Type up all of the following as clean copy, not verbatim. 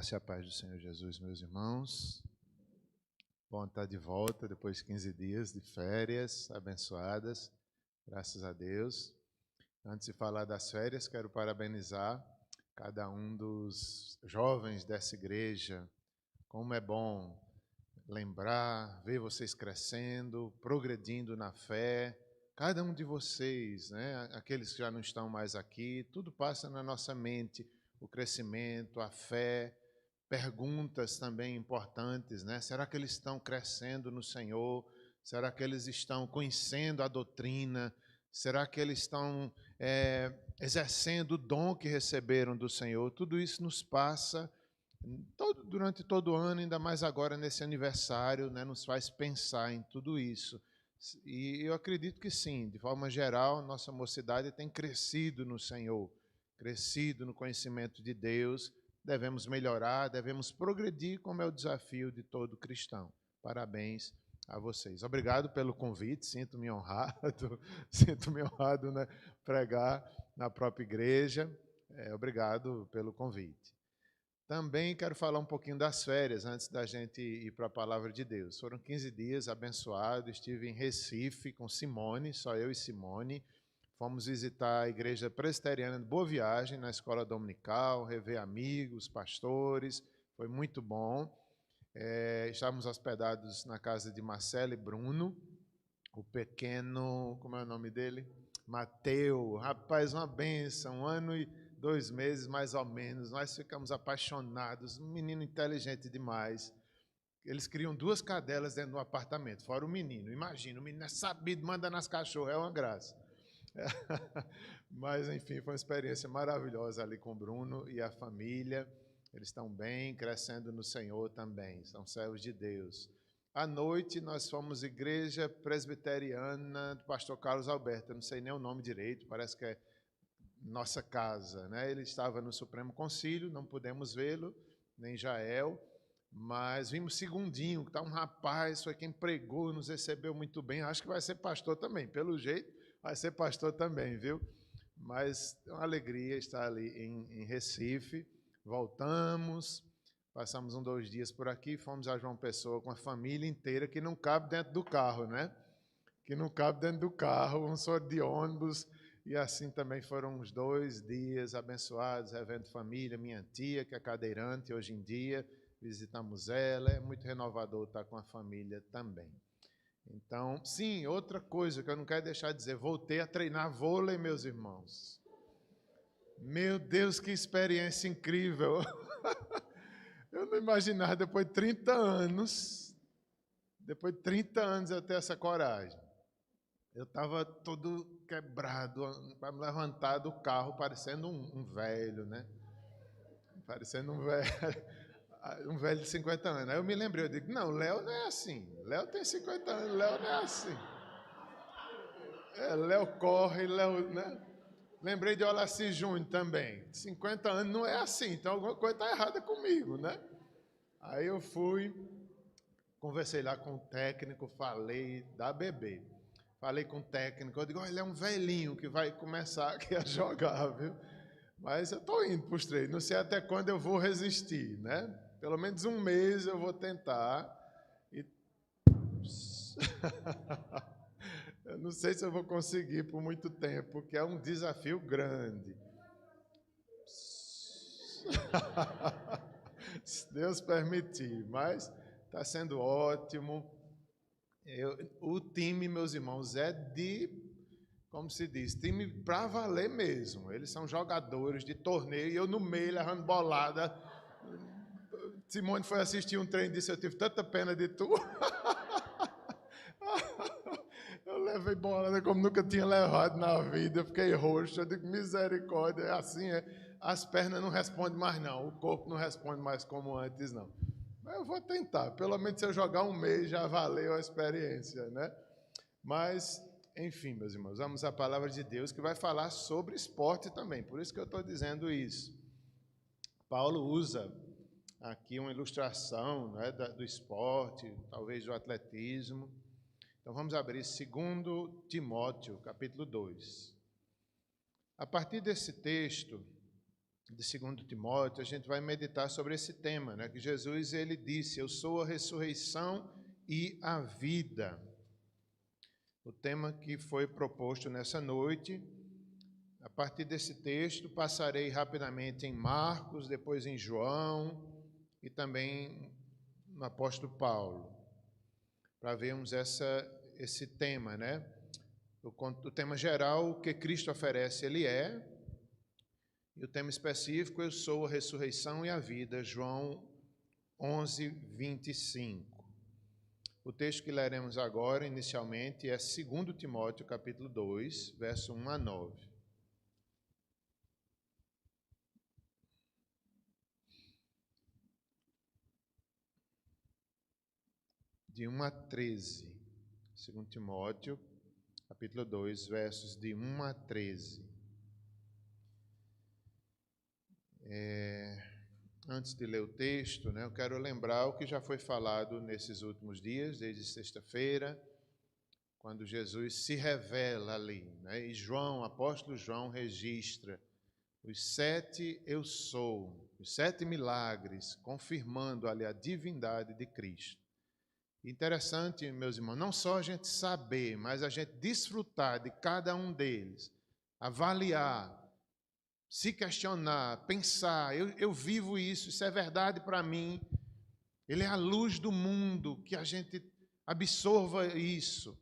Graça e a paz do Senhor Jesus, meus irmãos. Bom estar de volta depois de 15 dias de férias abençoadas, graças a Deus. Antes de falar das férias, quero parabenizar cada um dos jovens dessa igreja. Como é bom lembrar, ver vocês crescendo, progredindo na fé. Cada um de vocês, né? Aqueles que já não estão mais aqui, tudo passa na nossa mente, o crescimento, a fé. Perguntas também importantes, né? Será que eles estão crescendo no Senhor? Será que eles estão conhecendo a doutrina? Será que eles estão exercendo o dom que receberam do Senhor? Tudo isso nos passa durante todo o ano, ainda mais agora nesse aniversário, né? Nos faz pensar em tudo isso. E eu acredito que sim, de forma geral, nossa mocidade tem crescido no Senhor, crescido no conhecimento de Deus. Devemos melhorar, devemos progredir, como é o desafio de todo cristão. Parabéns a vocês. Obrigado pelo convite, sinto-me honrado, né, pregar na própria igreja. Obrigado pelo convite. Também quero falar um pouquinho das férias, antes da gente ir para a Palavra de Deus. Foram 15 dias abençoados, estive em Recife com Simone, só eu e Simone. Fomos visitar a Igreja Presbiteriana de Boa Viagem, na escola dominical, rever amigos, pastores, foi muito bom. Estávamos hospedados na casa de Marcelo e Bruno, o pequeno, como é o nome dele? Mateus. Rapaz, uma bênção, 1 ano e 2 meses mais ou menos, nós ficamos apaixonados, um menino inteligente demais. Eles criam 2 cadelas dentro do apartamento, fora o menino. Imagina, o menino é sabido, manda nas cachorras, é uma graça. Mas, enfim, foi uma experiência maravilhosa ali com o Bruno e a família. Eles estão bem, crescendo no Senhor também, são servos de Deus. À noite, nós fomos Igreja Presbiteriana do pastor Carlos Alberto, eu não sei nem o nome direito, parece que é nossa casa, né? Ele estava no Supremo Concílio, não pudemos vê-lo, nem Jael, mas vimos Segundinho, que está um rapaz, foi quem pregou, nos recebeu muito bem, acho que vai ser pastor também, pelo jeito, vai ser pastor também, viu? Mas é uma alegria estar ali em Recife. Voltamos, passamos 2 dias por aqui, fomos a João Pessoa com a família inteira, que não cabe dentro do carro, né? Que não cabe dentro do carro, um só de ônibus, e assim também foram uns 2 dias abençoados, revendo família, minha tia, que é cadeirante hoje em dia, visitamos ela, é muito renovador estar com a família também. Então, sim, outra coisa que eu não quero deixar de dizer, voltei a treinar vôlei, meus irmãos. Meu Deus, que experiência incrível! Eu não imaginava, depois de 30 anos eu ter essa coragem. Eu estava todo quebrado, para me levantar do carro, parecendo um velho, né? Parecendo um velho de 50 anos. Aí eu me lembrei, eu digo, não, Léo não é assim. Léo tem 50 anos, Léo não é assim. Léo corre, Léo, né? Lembrei de Olaci Júnior também. 50 anos não é assim, então alguma coisa está errada comigo, né? Aí eu fui, conversei lá com o técnico, falei da bebê. Falei com o técnico, eu digo, ele é um velhinho que vai começar aqui a jogar, viu? Mas eu estou indo para os treinos, não sei até quando eu vou resistir, né? Pelo menos 1 mês eu vou tentar. E... eu não sei se eu vou conseguir por muito tempo, porque é um desafio grande. Se Deus permitir, mas está sendo ótimo. O time, meus irmãos, é de, como se diz, time para valer mesmo. Eles são jogadores de torneio e eu no meio levando bolada. Simone foi assistir um treino e disse, eu tive tanta pena de tu. Eu levei bolada como nunca tinha levado na vida, eu fiquei roxo, eu digo, misericórdia, é assim, as pernas não respondem mais não, o corpo não responde mais como antes não. Mas eu vou tentar, pelo menos se eu jogar 1 mês já valeu a experiência, né? Mas, enfim, meus irmãos, vamos à palavra de Deus que vai falar sobre esporte também, por isso que eu estou dizendo isso. Paulo usa aqui uma ilustração, né, do esporte, talvez do atletismo. Então vamos abrir 2 Timóteo, capítulo 2. A partir desse texto, de 2 Timóteo, a gente vai meditar sobre esse tema, né? Que Jesus, ele disse: eu sou a ressurreição e a vida. O tema que foi proposto nessa noite, a partir desse texto, passarei rapidamente em Marcos, depois em João e também no apóstolo Paulo, para vermos esse tema, né? O tema geral, o que Cristo oferece, ele é. E o tema específico, eu sou a ressurreição e a vida, João 11, 25. O texto que leremos agora, inicialmente, é 2 Timóteo, capítulo 2, verso 1 a 9. De 1 a 13. 2 Timóteo, capítulo 2, versos de 1 a 13. Antes de ler o texto, né, eu quero lembrar o que já foi falado nesses últimos dias, desde sexta-feira, quando Jesus se revela ali, né, e João, apóstolo João, registra os 7 eu sou, os 7 milagres, confirmando ali a divindade de Cristo. Interessante, meus irmãos, não só a gente saber, mas a gente desfrutar de cada um deles, avaliar, se questionar, pensar, eu vivo isso é verdade para mim, ele é a luz do mundo, que a gente absorva isso.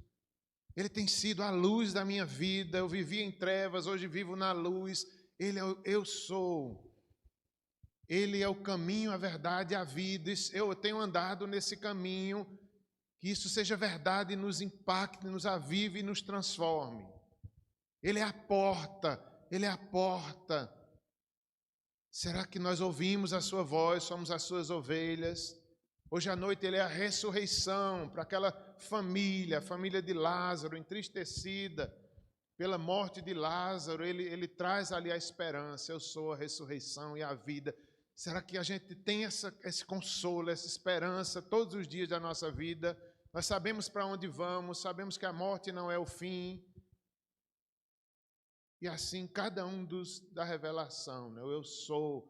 Ele tem sido a luz da minha vida, eu vivia em trevas, hoje vivo na luz, ele é o eu sou. Ele é o caminho, a verdade e a vida, eu tenho andado nesse caminho, que isso seja verdade e nos impacte, nos avive e nos transforme. Ele é a porta, ele é a porta. Será que nós ouvimos a sua voz, somos as suas ovelhas? Hoje à noite ele é a ressurreição para aquela família, a família de Lázaro, entristecida pela morte de Lázaro. Ele traz ali a esperança, eu sou a ressurreição e a vida. Será que a gente tem esse consolo, essa esperança todos os dias da nossa vida? Nós sabemos para onde vamos, sabemos que a morte não é o fim. E assim, cada um da revelação, né? Eu sou.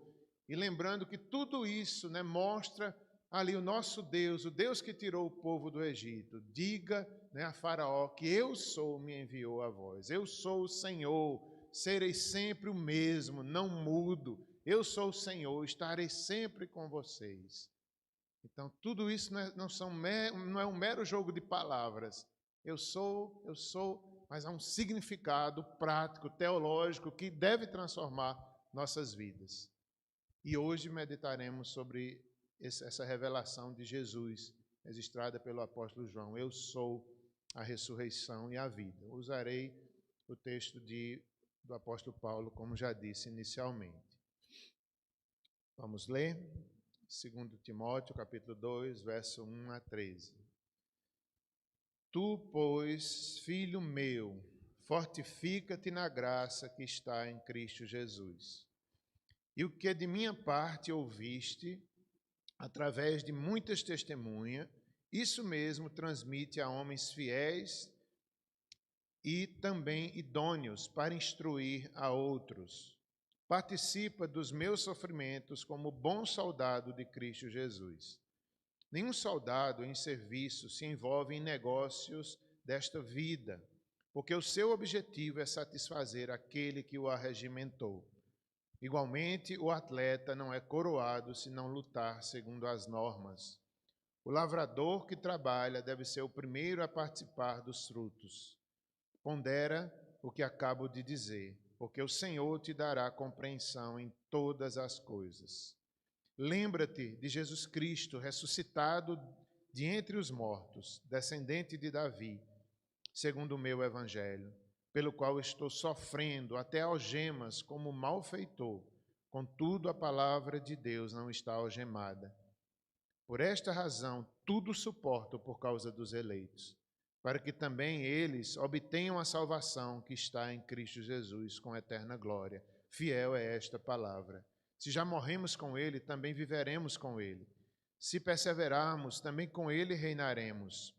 E lembrando que tudo isso, né, mostra ali o nosso Deus, o Deus que tirou o povo do Egito. Diga, né, a Faraó que eu sou, me enviou a vós. Eu sou o Senhor, serei sempre o mesmo, não mudo. Eu sou o Senhor, estarei sempre com vocês. Então, tudo isso não é um mero jogo de palavras. Eu sou, mas há um significado prático, teológico, que deve transformar nossas vidas. E hoje meditaremos sobre essa revelação de Jesus, registrada pelo apóstolo João. Eu sou a ressurreição e a vida. Usarei o texto do apóstolo Paulo, como já disse inicialmente. Vamos ler? 2 Timóteo, capítulo 2, verso 1 a 13. Tu, pois, filho meu, fortifica-te na graça que está em Cristo Jesus. E o que de minha parte ouviste, através de muitas testemunhas, isso mesmo transmite a homens fiéis e também idôneos para instruir a outros. Participa dos meus sofrimentos como bom soldado de Cristo Jesus. Nenhum soldado em serviço se envolve em negócios desta vida, porque o seu objetivo é satisfazer aquele que o arregimentou. Igualmente, o atleta não é coroado se não lutar segundo as normas. O lavrador que trabalha deve ser o primeiro a participar dos frutos. Pondera o que acabo de dizer, porque o Senhor te dará compreensão em todas as coisas. Lembra-te de Jesus Cristo, ressuscitado de entre os mortos, descendente de Davi, segundo o meu evangelho, pelo qual estou sofrendo até algemas como malfeitor. Contudo, a palavra de Deus não está algemada. Por esta razão, tudo suporto por causa dos eleitos, para que também eles obtenham a salvação que está em Cristo Jesus com eterna glória. Fiel é esta palavra. Se já morremos com ele, também viveremos com ele. Se perseverarmos, também com ele reinaremos.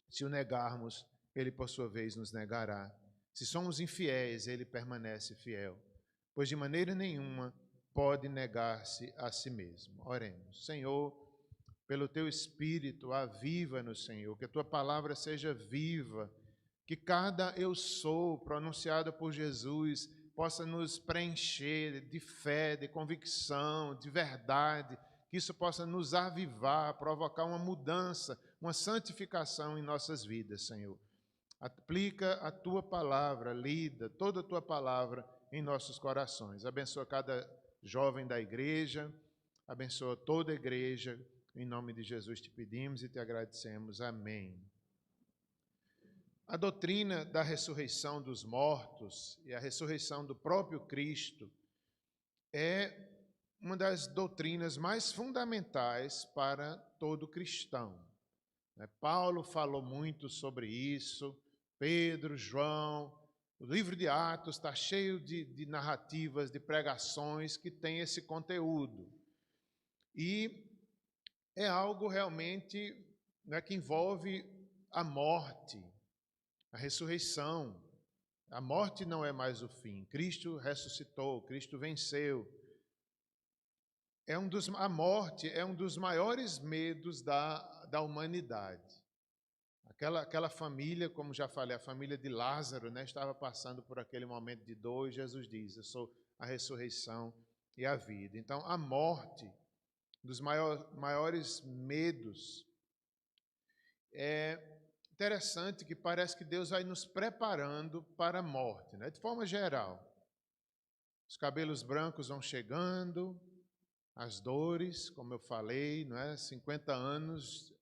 Se o negarmos, ele por sua vez nos negará. Se somos infiéis, ele permanece fiel. Pois de maneira nenhuma pode negar-se a si mesmo. Oremos. Senhor, pelo Teu Espírito, aviva-nos, Senhor, que a Tua palavra seja viva, que cada eu sou pronunciado por Jesus possa nos preencher de fé, de convicção, de verdade, que isso possa nos avivar, provocar uma mudança, uma santificação em nossas vidas, Senhor. Aplica a Tua palavra, lida toda a Tua palavra em nossos corações. Abençoa cada jovem da igreja, abençoa toda a igreja. Em nome de Jesus te pedimos e te agradecemos. Amém. A doutrina da ressurreição dos mortos e a ressurreição do próprio Cristo é uma das doutrinas mais fundamentais para todo cristão. Paulo falou muito sobre isso, Pedro, João, o livro de Atos está cheio de narrativas, de pregações que tem esse conteúdo. E é algo realmente, né, que envolve a morte, a ressurreição. A morte não é mais o fim. Cristo ressuscitou, Cristo venceu. A morte é um dos maiores medos da humanidade. Aquela família, como já falei, a família de Lázaro, né, estava passando por aquele momento de dor, e Jesus diz: eu sou a ressurreição e a vida. Então, a morte, dos maiores medos, é interessante que parece que Deus vai nos preparando para a morte, né? De forma geral. Os cabelos brancos vão chegando, as dores, como eu falei, não é? 50 anos,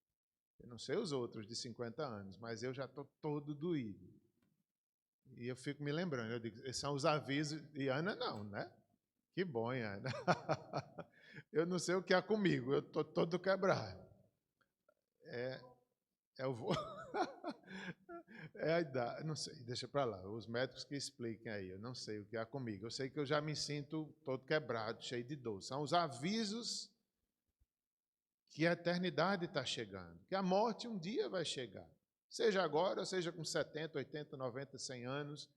eu não sei os outros de 50 anos, mas eu já estou todo doído. E eu fico me lembrando, eu digo, esses são os avisos, e Ana não, né? Que bom, Ana. Eu não sei o que há comigo, eu estou todo quebrado. Eu vou... É a idade, não sei, deixa para lá, os médicos que expliquem aí, eu não sei o que há comigo. Eu sei que eu já me sinto todo quebrado, cheio de dor. São os avisos que a eternidade está chegando, que a morte um dia vai chegar. Seja agora, seja com 70, 80, 90, 100 anos,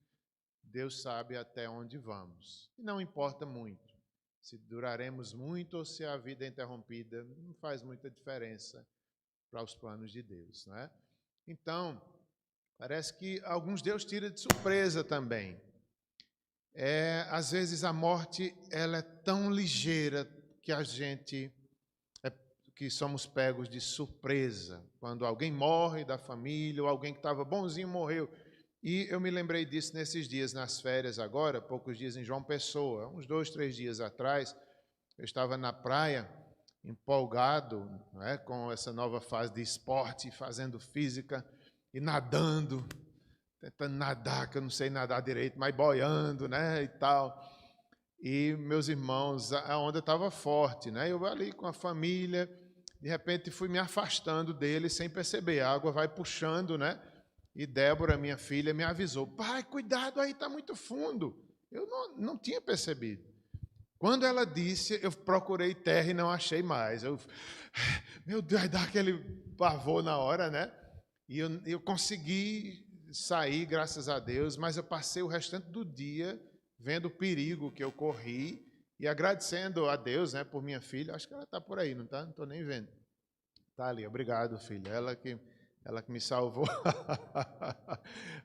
Deus sabe até onde vamos. E não importa muito se duraremos muito ou se a vida é interrompida, não faz muita diferença para os planos de Deus, não é? Então, parece que alguns Deus tira de surpresa também. Às vezes a morte ela é tão ligeira que que somos pegos de surpresa. Quando alguém morre da família ou alguém que estava bonzinho morreu. E eu me lembrei disso nesses dias, nas férias agora, poucos dias em João Pessoa. Uns 2, 3 dias atrás, eu estava na praia, empolgado, não é, com essa nova fase de esporte, fazendo física e nadando, tentando nadar, que eu não sei nadar direito, mas boiando, né, e tal. E meus irmãos, a onda estava forte, né? Eu ali com a família, de repente fui me afastando dele sem perceber. A água vai puxando, né? E Débora, minha filha, me avisou: pai, cuidado aí, está muito fundo. Eu não tinha percebido. Quando ela disse, eu procurei terra e não achei mais. Meu Deus, dá aquele pavor na hora, né? E eu consegui sair, graças a Deus, mas eu passei o restante do dia vendo o perigo que eu corri e agradecendo a Deus, né, por minha filha. Acho que ela está por aí, não está? Não estou nem vendo. Está ali, obrigado, filha. Ela que me salvou.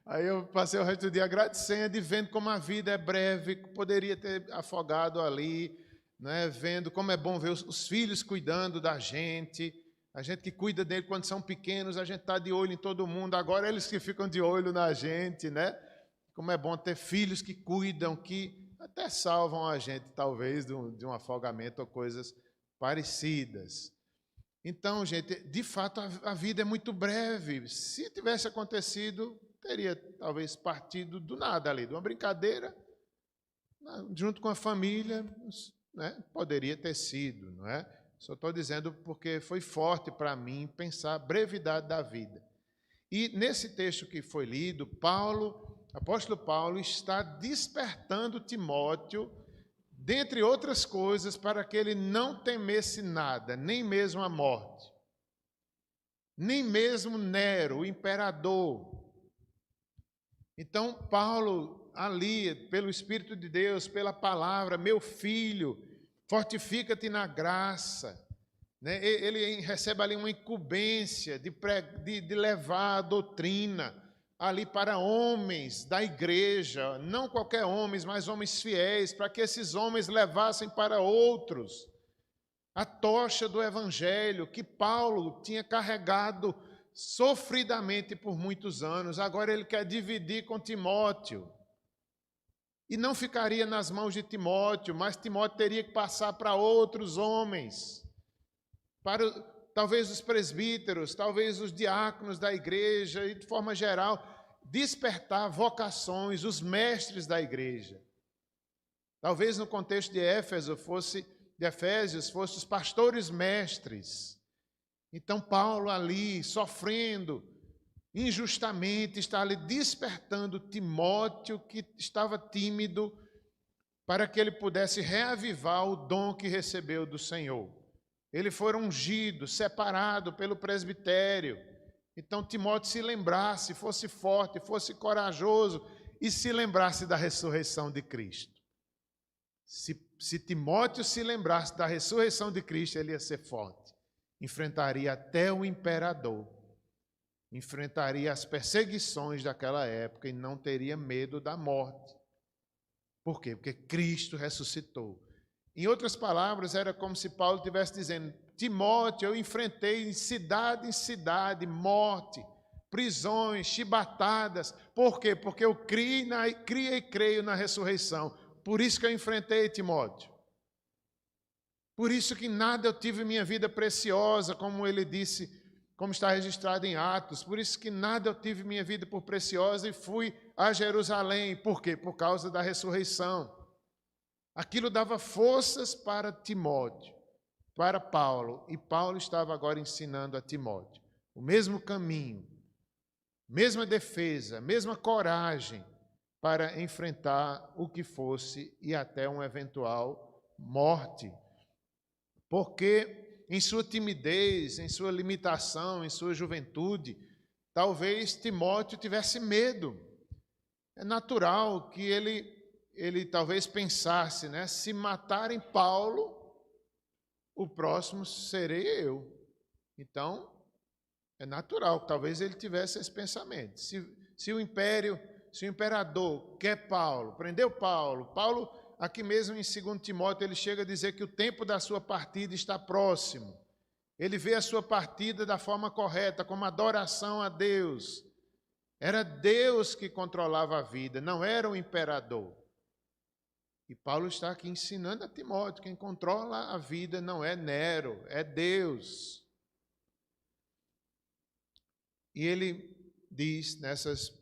Aí eu passei o resto do dia agradecendo e vendo como a vida é breve, poderia ter afogado ali, né? Vendo como é bom ver os filhos cuidando da gente, a gente que cuida dele quando são pequenos, a gente está de olho em todo mundo, agora eles que ficam de olho na gente, né? Como é bom ter filhos que cuidam, que até salvam a gente, talvez, de um afogamento ou coisas parecidas. Então, gente, de fato, a vida é muito breve. Se tivesse acontecido, teria talvez partido do nada ali, de uma brincadeira, junto com a família, né? Poderia ter sido, não é? Só estou dizendo porque foi forte para mim pensar a brevidade da vida. E nesse texto que foi lido, apóstolo Paulo está despertando Timóteo, dentre outras coisas, para que ele não temesse nada, nem mesmo a morte, nem mesmo Nero, o imperador. Então, Paulo, ali, pelo Espírito de Deus, pela palavra, meu filho, fortifica-te na graça. Né? Ele recebe ali uma incumbência de levar a doutrina ali para homens da igreja, não qualquer homens, mas homens fiéis, para que esses homens levassem para outros a tocha do evangelho que Paulo tinha carregado sofridamente por muitos anos. Agora ele quer dividir com Timóteo. E não ficaria nas mãos de Timóteo, mas Timóteo teria que passar para outros homens, para talvez os presbíteros, talvez os diáconos da igreja e de forma geral, despertar vocações, os mestres da igreja. Talvez no contexto de Efésios fosse os pastores mestres. Então Paulo ali, sofrendo injustamente, está ali despertando Timóteo, que estava tímido, para que ele pudesse reavivar o dom que recebeu do Senhor. Ele foi ungido, separado pelo presbitério. Então Timóteo se lembrasse, fosse forte, fosse corajoso e se lembrasse da ressurreição de Cristo. Se Timóteo se lembrasse da ressurreição de Cristo, ele ia ser forte. Enfrentaria até o imperador. Enfrentaria as perseguições daquela época e não teria medo da morte. Por quê? Porque Cristo ressuscitou. Em outras palavras, era como se Paulo estivesse dizendo: Timóteo, eu enfrentei em cidade, morte, prisões, chibatadas. Por quê? Porque eu criei e creio na ressurreição. Por isso que eu enfrentei, Timóteo. Por isso que nada eu tive em minha vida preciosa, como ele disse, como está registrado em Atos. Por isso que nada eu tive minha vida por preciosa e fui a Jerusalém. Por quê? Por causa da ressurreição. Aquilo dava forças para Timóteo, para Paulo. E Paulo estava agora ensinando a Timóteo o mesmo caminho, mesma defesa, mesma coragem para enfrentar o que fosse e até uma eventual morte. Porque em sua timidez, em sua limitação, em sua juventude, talvez Timóteo tivesse medo. É natural que ele talvez pensasse, né? Se matarem Paulo, o próximo serei eu. Então, é natural que talvez ele tivesse esse pensamento. Se o imperador quer Paulo, prendeu Paulo, aqui mesmo em 2 Timóteo, ele chega a dizer que o tempo da sua partida está próximo. Ele vê a sua partida da forma correta, como adoração a Deus. Era Deus que controlava a vida, não era o imperador. E Paulo está aqui ensinando a Timóteo: quem controla a vida não é Nero, é Deus. E ele diz nessas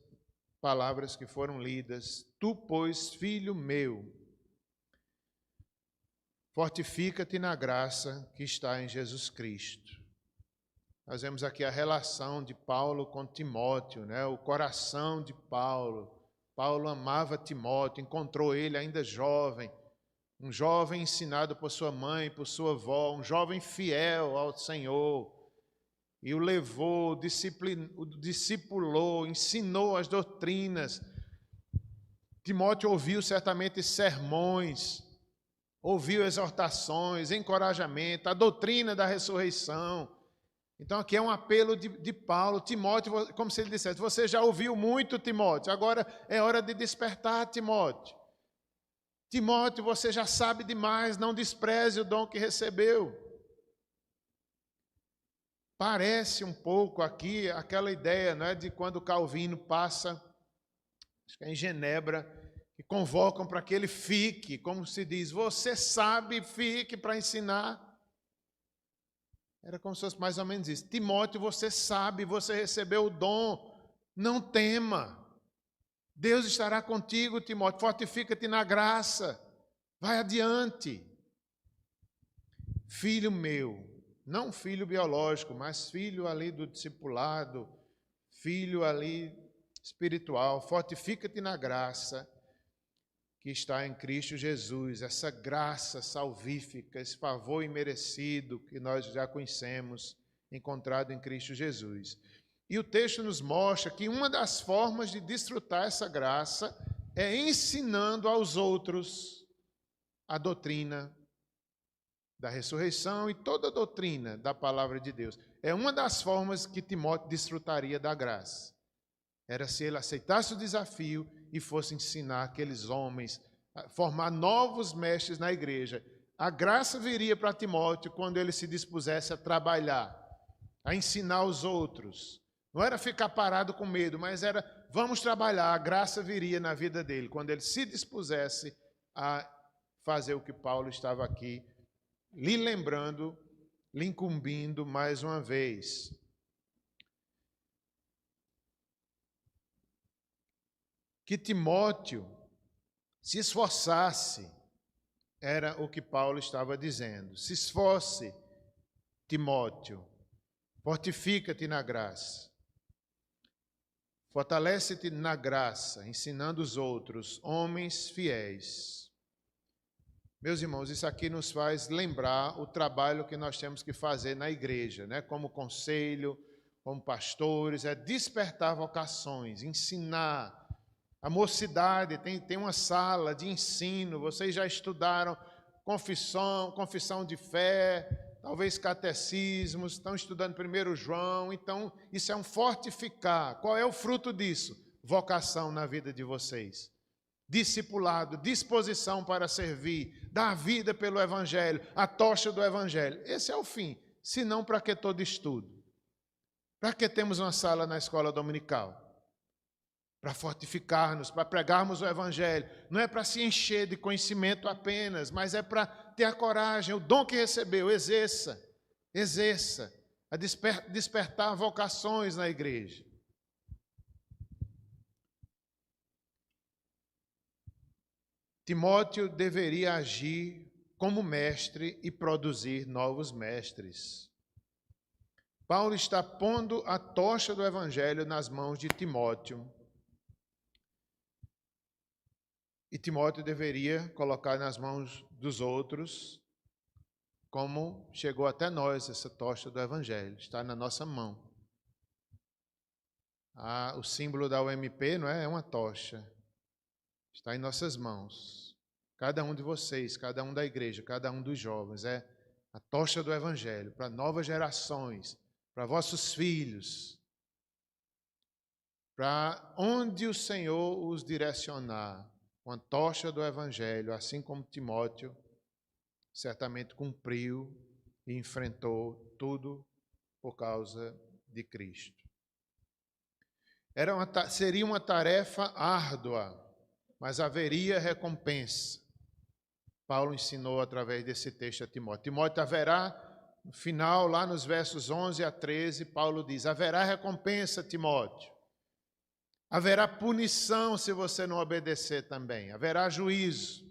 palavras que foram lidas: tu, pois, filho meu, fortifica-te na graça que está em Jesus Cristo. Nós vemos aqui a relação de Paulo com Timóteo, né? O coração de Paulo. Paulo amava Timóteo, encontrou ele ainda jovem, um jovem ensinado por sua mãe, por sua avó, um jovem fiel ao Senhor, e o levou, o discipulou, ensinou as doutrinas. Timóteo ouviu certamente sermões, ouviu exortações, encorajamento, a doutrina da ressurreição. Então aqui é um apelo de Paulo: Timóteo, como se ele dissesse: você já ouviu muito, Timóteo, agora é hora de despertar, Timóteo. Timóteo, você já sabe demais, não despreze o dom que recebeu. Parece um pouco aqui aquela ideia, não é, de quando Calvino passa, acho que é em Genebra, que convocam para que ele fique, como se diz: você sabe, fique para ensinar. Era como se fosse mais ou menos isso: Timóteo, você sabe, você recebeu o dom, não tema. Deus estará contigo, Timóteo, fortifica-te na graça, vai adiante. Filho meu, não filho biológico, mas filho ali do discipulado, filho ali espiritual, fortifica-te na graça que está em Cristo Jesus, essa graça salvífica, esse favor imerecido que nós já conhecemos, encontrado em Cristo Jesus. E o texto nos mostra que uma das formas de desfrutar essa graça é ensinando aos outros a doutrina da ressurreição e toda a doutrina da palavra de Deus. É uma das formas que Timóteo desfrutaria da graça. Era se ele aceitasse o desafio e fosse ensinar aqueles homens, formar novos mestres na igreja. A graça viria para Timóteo quando ele se dispusesse a trabalhar, a ensinar os outros. Não era ficar parado com medo, mas era, vamos trabalhar. A graça viria na vida dele quando ele se dispusesse a fazer o que Paulo estava aqui lhe lembrando, lhe incumbindo mais uma vez. Que Timóteo se esforçasse, era o que Paulo estava dizendo. Se esforce, Timóteo, fortifica-te na graça. Fortalece-te na graça, ensinando os outros, homens fiéis. Meus irmãos, isso aqui nos faz lembrar o trabalho que nós temos que fazer na igreja, né? Como conselho, como pastores, é despertar vocações, ensinar. A mocidade tem uma sala de ensino, vocês já estudaram confissão de fé, talvez catecismos, estão estudando 1 João, então isso é um fortificar. Qual é o fruto disso? Vocação na vida de vocês. Discipulado, disposição para servir, dar vida pelo Evangelho, a tocha do Evangelho. Esse é o fim. Se não, para que todo estudo? Para que temos uma sala na escola dominical? Para fortificar-nos, para pregarmos o Evangelho. Não é para se encher de conhecimento apenas, mas é para ter a coragem, o dom que recebeu, exerça, a despertar vocações na igreja. Timóteo deveria agir como mestre e produzir novos mestres. Paulo está pondo a tocha do Evangelho nas mãos de Timóteo. E Timóteo deveria colocar nas mãos dos outros, como chegou até nós essa tocha do Evangelho, está na nossa mão. O símbolo da UMP não é uma tocha. Está em nossas mãos. Cada um de vocês, cada um da igreja, cada um dos jovens. É a tocha do Evangelho para novas gerações, para vossos filhos, para onde o Senhor os direcionar. Com a tocha do Evangelho, assim como Timóteo certamente cumpriu e enfrentou tudo por causa de Cristo. Seria uma tarefa árdua, mas haveria recompensa. Paulo ensinou através desse texto a Timóteo. Timóteo, haverá, no final, lá nos versos 11 a 13, Paulo diz, haverá recompensa, Timóteo. Haverá punição se você não obedecer também. Haverá juízo.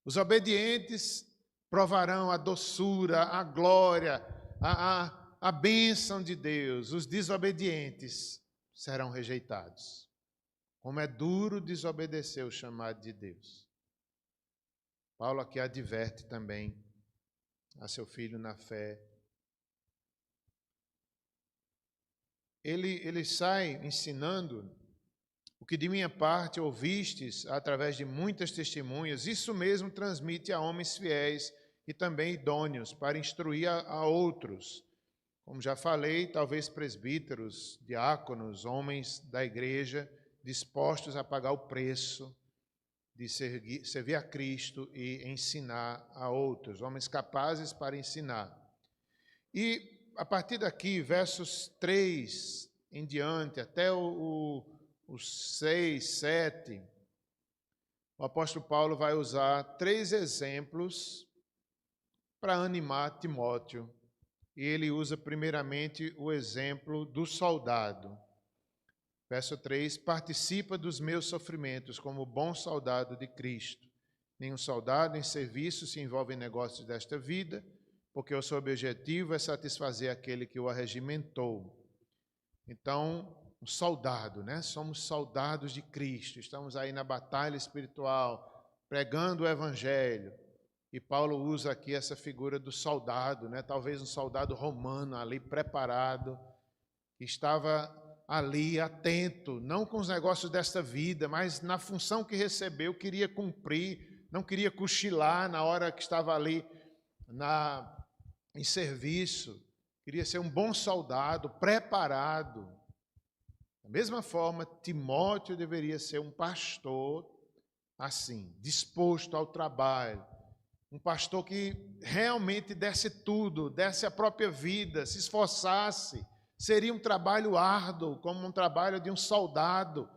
Os obedientes provarão a doçura, a glória, a bênção de Deus. Os desobedientes serão rejeitados. Como é duro desobedecer o chamado de Deus. Paulo aqui adverte também a seu filho na fé. Ele sai ensinando o que de minha parte ouvistes através de muitas testemunhas, isso mesmo transmite a homens fiéis e também idôneos para instruir a outros. Como já falei, talvez presbíteros, diáconos, homens da igreja dispostos a pagar o preço de servir a Cristo e ensinar a outros, homens capazes para ensinar. E a partir daqui, versos 3 em diante, até os 6, 7, o apóstolo Paulo vai usar 3 exemplos para animar Timóteo. E ele usa primeiramente o exemplo do soldado. Verso 3, participa dos meus sofrimentos como bom soldado de Cristo. Nenhum soldado em serviço se envolve em negócios desta vida, porque o seu objetivo é satisfazer aquele que o arregimentou. Então, um soldado, né? Somos soldados de Cristo, estamos aí na batalha espiritual, pregando o Evangelho. E Paulo usa aqui essa figura do soldado, né? Talvez um soldado romano ali preparado, que estava ali atento, não com os negócios desta vida, mas na função que recebeu, queria cumprir, não queria cochilar na hora que estava ali em serviço, queria ser um bom soldado, preparado. Da mesma forma, Timóteo deveria ser um pastor assim, disposto ao trabalho. Um pastor que realmente desse tudo, desse a própria vida, se esforçasse. Seria um trabalho árduo, como um trabalho de um soldado.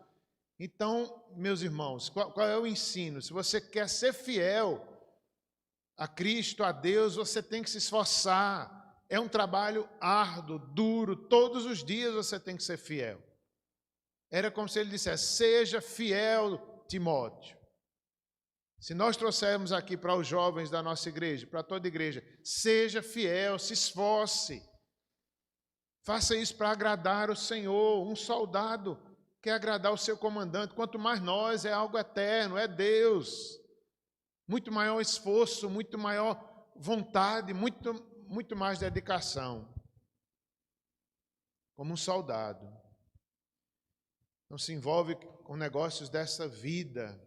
Então, meus irmãos, qual é o ensino? Se você quer ser fiel a Cristo, a Deus, você tem que se esforçar. É um trabalho árduo, duro, todos os dias você tem que ser fiel. Era como se ele dissesse: seja fiel, Timóteo. Se nós trouxermos aqui para os jovens da nossa igreja, para toda a igreja, seja fiel, se esforce. Faça isso para agradar o Senhor. Um soldado quer agradar o seu comandante. Quanto mais nós, é algo eterno, é Deus. Muito maior esforço, muito maior vontade, muito mais dedicação. Como um soldado. Não se envolve com negócios dessa vida.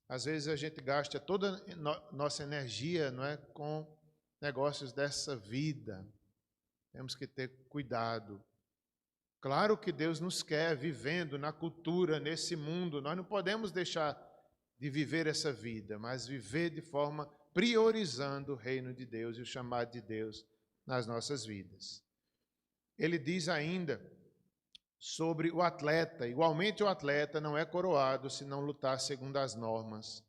Às vezes a gente gasta toda a nossa energia, não é, com negócios dessa vida. Temos que ter cuidado. Claro que Deus nos quer vivendo na cultura, nesse mundo. Nós não podemos deixar de viver essa vida, mas viver de forma priorizando o reino de Deus e o chamado de Deus nas nossas vidas. Ele diz ainda sobre o atleta. Igualmente o atleta não é coroado se não lutar segundo as normas.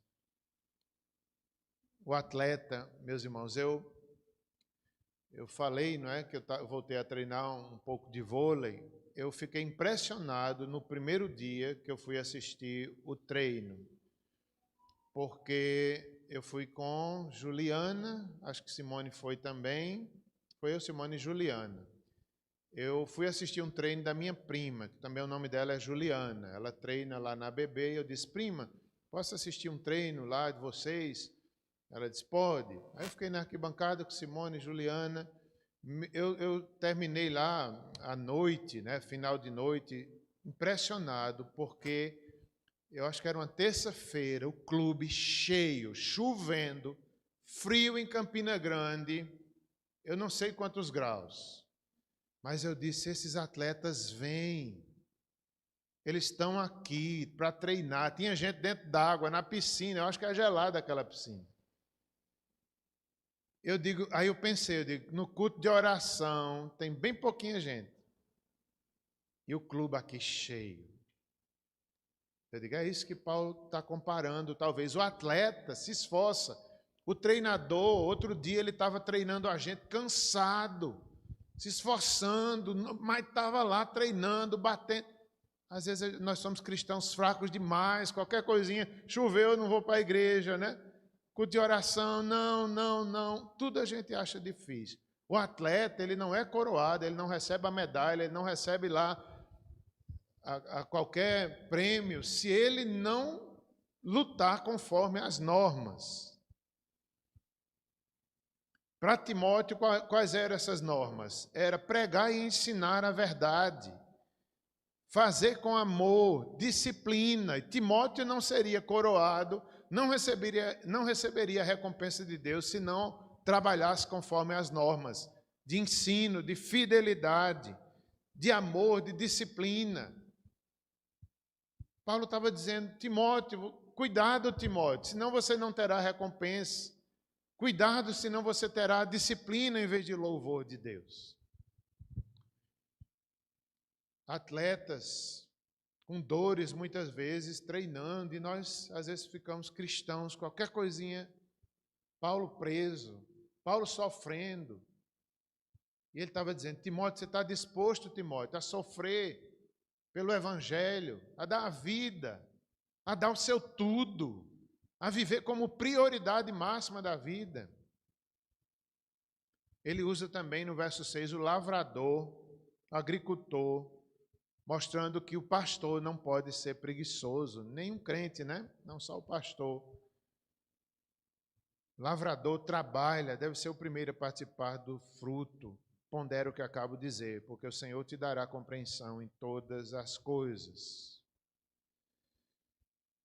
O atleta, meus irmãos, eu falei, não é, que eu voltei a treinar um pouco de vôlei. Eu fiquei impressionado no primeiro dia que eu fui assistir o treino, porque eu fui com Juliana, acho que Simone foi também, foi eu, Simone e Juliana. Eu fui assistir um treino da minha prima, que também o nome dela é Juliana. Ela treina lá na ABB, e eu disse: prima, posso assistir um treino lá de vocês? Ela disse: pode. Aí eu fiquei na arquibancada com Simone e Juliana. Eu terminei lá à noite, né, final de noite, impressionado, porque eu acho que era uma terça-feira, o clube cheio, chovendo, frio em Campina Grande, eu não sei quantos graus. Mas eu disse: esses atletas vêm, eles estão aqui para treinar. Tinha gente dentro d'água, na piscina, eu acho que é gelada aquela piscina. Aí eu pensei, no culto de oração, tem bem pouquinha gente. E o clube aqui cheio. Eu digo: é isso que Paulo está comparando. Talvez o atleta se esforça. O treinador, outro dia ele estava treinando a gente cansado, se esforçando, mas estava lá treinando, batendo. Às vezes nós somos cristãos fracos demais, qualquer coisinha, choveu, eu não vou para a igreja, né? Culto de oração, não, tudo a gente acha difícil. O atleta, ele não é coroado, ele não recebe a medalha, ele não recebe lá a qualquer prêmio, se ele não lutar conforme as normas. Para Timóteo, quais eram essas normas? Era pregar e ensinar a verdade, fazer com amor, disciplina. E Timóteo não seria coroado, não receberia a recompensa de Deus se não trabalhasse conforme as normas de ensino, de fidelidade, de amor, de disciplina. Paulo estava dizendo: Timóteo, cuidado, Timóteo, senão você não terá recompensa. Cuidado, senão você terá disciplina em vez de louvor de Deus. Atletas com dores, muitas vezes, treinando, e nós, às vezes, ficamos cristãos, qualquer coisinha, Paulo preso, Paulo sofrendo. E ele estava dizendo: Timóteo, você está disposto, Timóteo, a sofrer pelo Evangelho, a dar a vida, a dar o seu tudo, a viver como prioridade máxima da vida. Ele usa também no verso 6 o lavrador, o agricultor, mostrando que o pastor não pode ser preguiçoso, nem um crente, né? Não só o pastor. O lavrador trabalha, deve ser o primeiro a participar do fruto. Pondera o que acabo de dizer, porque o Senhor te dará compreensão em todas as coisas.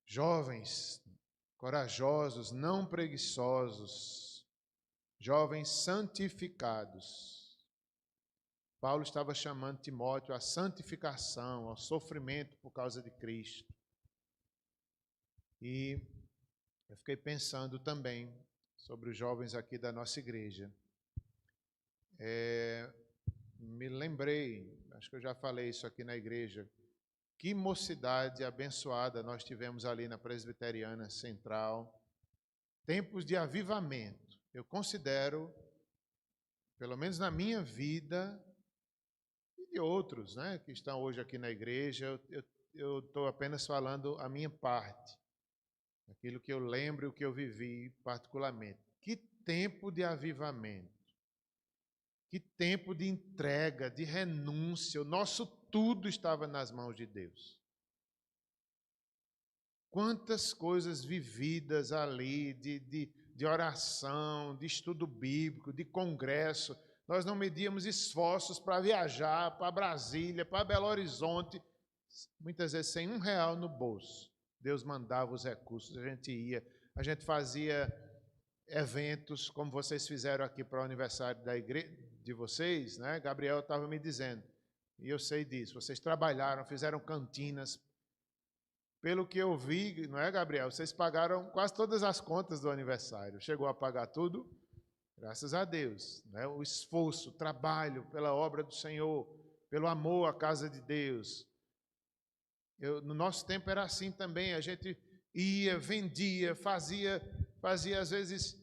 Jovens, corajosos, não preguiçosos, jovens santificados. Paulo estava chamando Timóteo à santificação, ao sofrimento por causa de Cristo. E eu fiquei pensando também sobre os jovens aqui da nossa igreja. Me lembrei, acho que eu já falei isso aqui na igreja, que mocidade abençoada nós tivemos ali na Presbiteriana Central. Tempos de avivamento. Eu considero, pelo menos na minha vida, e de outros, né, que estão hoje aqui na igreja, eu estou apenas falando a minha parte, aquilo que eu lembro e o que eu vivi particularmente. Que tempo de avivamento, que tempo de entrega, de renúncia, o nosso tudo estava nas mãos de Deus. Quantas coisas vividas ali, de oração, de estudo bíblico, de congresso. Nós não medíamos esforços para viajar para Brasília, para Belo Horizonte, muitas vezes sem R$1 no bolso. Deus mandava os recursos, a gente ia, a gente fazia eventos, como vocês fizeram aqui para o aniversário da igreja de vocês, né? Gabriel estava me dizendo, e eu sei disso, vocês trabalharam, fizeram cantinas. Pelo que eu vi, não é, Gabriel? Vocês pagaram quase todas as contas do aniversário. Chegou a pagar tudo? Graças a Deus. Né? O esforço, o trabalho pela obra do Senhor, pelo amor à casa de Deus. No nosso tempo era assim também. A gente ia, vendia, fazia às vezes.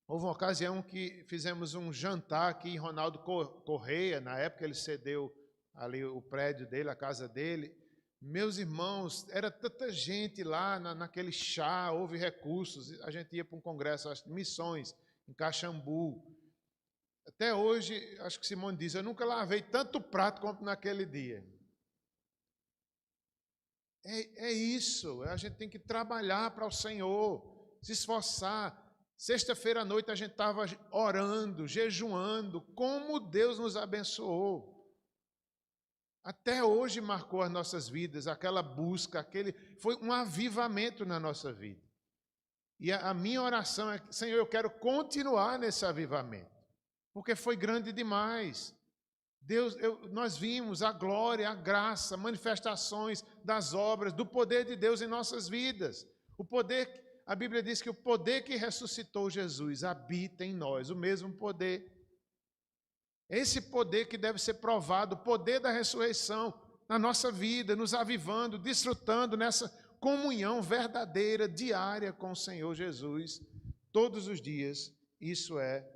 Houve uma ocasião que fizemos um jantar aqui em Ronaldo Correia. Na época ele cedeu ali o prédio dele, a casa dele. Meus irmãos, era tanta gente lá naquele chá, houve recursos, a gente ia para um congresso, acho, de missões, em Caxambu. Até hoje, acho que Simone diz, eu nunca lavei tanto prato quanto naquele dia. É isso, a gente tem que trabalhar para o Senhor, se esforçar. Sexta-feira à noite a gente estava orando, jejuando, como Deus nos abençoou. Até hoje marcou as nossas vidas, aquela busca, foi um avivamento na nossa vida. E a minha oração é, Senhor, eu quero continuar nesse avivamento, porque foi grande demais. Deus, nós vimos a glória, a graça, manifestações das obras, do poder de Deus em nossas vidas. O poder, a Bíblia diz que o poder que ressuscitou Jesus habita em nós, o mesmo poder. Esse poder que deve ser provado, o poder da ressurreição na nossa vida, nos avivando, desfrutando nessa comunhão verdadeira, diária com o Senhor Jesus, todos os dias, isso é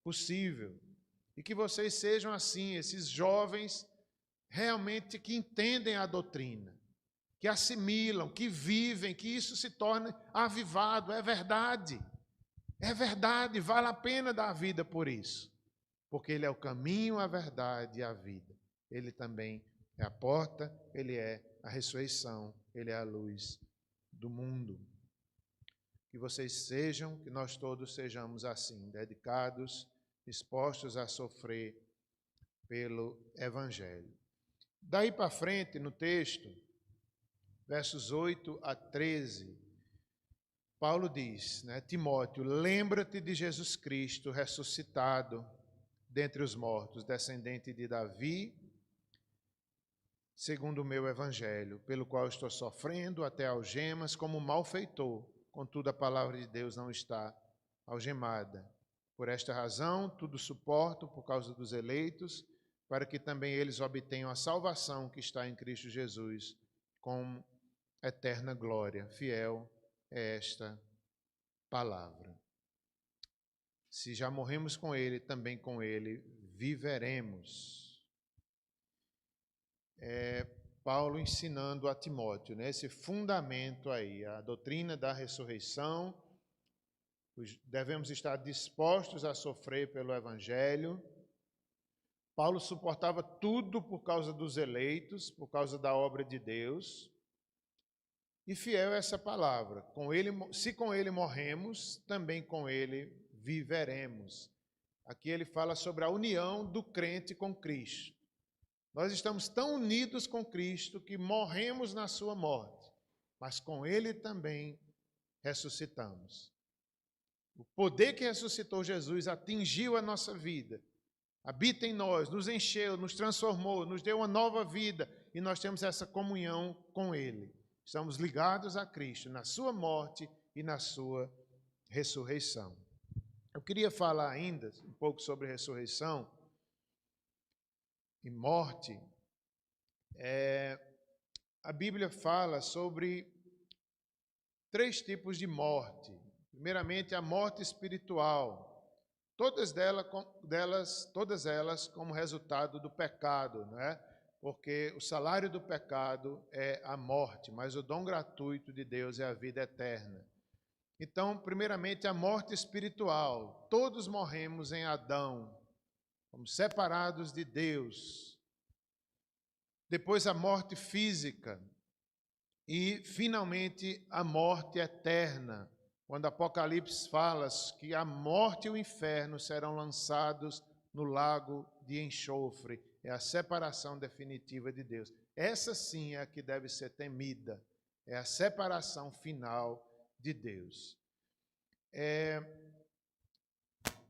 possível. E que vocês sejam assim, esses jovens realmente que entendem a doutrina, que assimilam, que vivem, que isso se torne avivado, é verdade, vale a pena dar a vida por isso. Porque Ele é o caminho, a verdade e a vida. Ele também é a porta, Ele é a ressurreição, Ele é a luz do mundo. Que vocês sejam, que nós todos sejamos assim, dedicados, dispostos a sofrer pelo Evangelho. Daí para frente, no texto, versos 8 a 13, Paulo diz, né, Timóteo, lembra-te de Jesus Cristo ressuscitado dentre os mortos, descendente de Davi, segundo o meu evangelho, pelo qual estou sofrendo até algemas como malfeitor, contudo a palavra de Deus não está algemada. Por esta razão, tudo suporto por causa dos eleitos, para que também eles obtenham a salvação que está em Cristo Jesus, com eterna glória. Fiel é esta palavra. Se já morremos com Ele, também com Ele viveremos. Paulo ensinando a Timóteo, né, esse fundamento aí, a doutrina da ressurreição. Devemos estar dispostos a sofrer pelo Evangelho. Paulo suportava tudo por causa dos eleitos, por causa da obra de Deus. E fiel é essa palavra. Se com Ele morremos, também com Ele viveremos. Aqui ele fala sobre a união do crente com Cristo. Nós estamos tão unidos com Cristo que morremos na sua morte, mas com Ele também ressuscitamos. O poder que ressuscitou Jesus atingiu a nossa vida, habita em nós, nos encheu, nos transformou, nos deu uma nova vida e nós temos essa comunhão com Ele. Estamos ligados a Cristo na sua morte e na sua ressurreição. Eu queria falar ainda um pouco sobre ressurreição e morte. A Bíblia fala sobre 3 tipos de morte. Primeiramente, a morte espiritual. Todas elas como resultado do pecado, não é? Porque o salário do pecado é a morte, mas o dom gratuito de Deus é a vida eterna. Então, primeiramente, a morte espiritual. Todos morremos em Adão, fomos separados de Deus. Depois, a morte física. E, finalmente, a morte eterna, quando Apocalipse fala que a morte e o inferno serão lançados no lago de enxofre. É a separação definitiva de Deus. Essa sim é a que deve ser temida. É a separação final de Deus.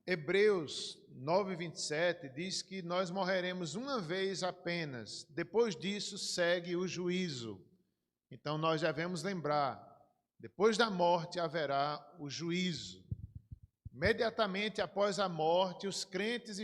Hebreus 9:27 diz que nós morreremos uma vez apenas. Depois disso segue o juízo. Então nós devemos lembrar, depois da morte haverá o juízo. Imediatamente após a morte, os crentes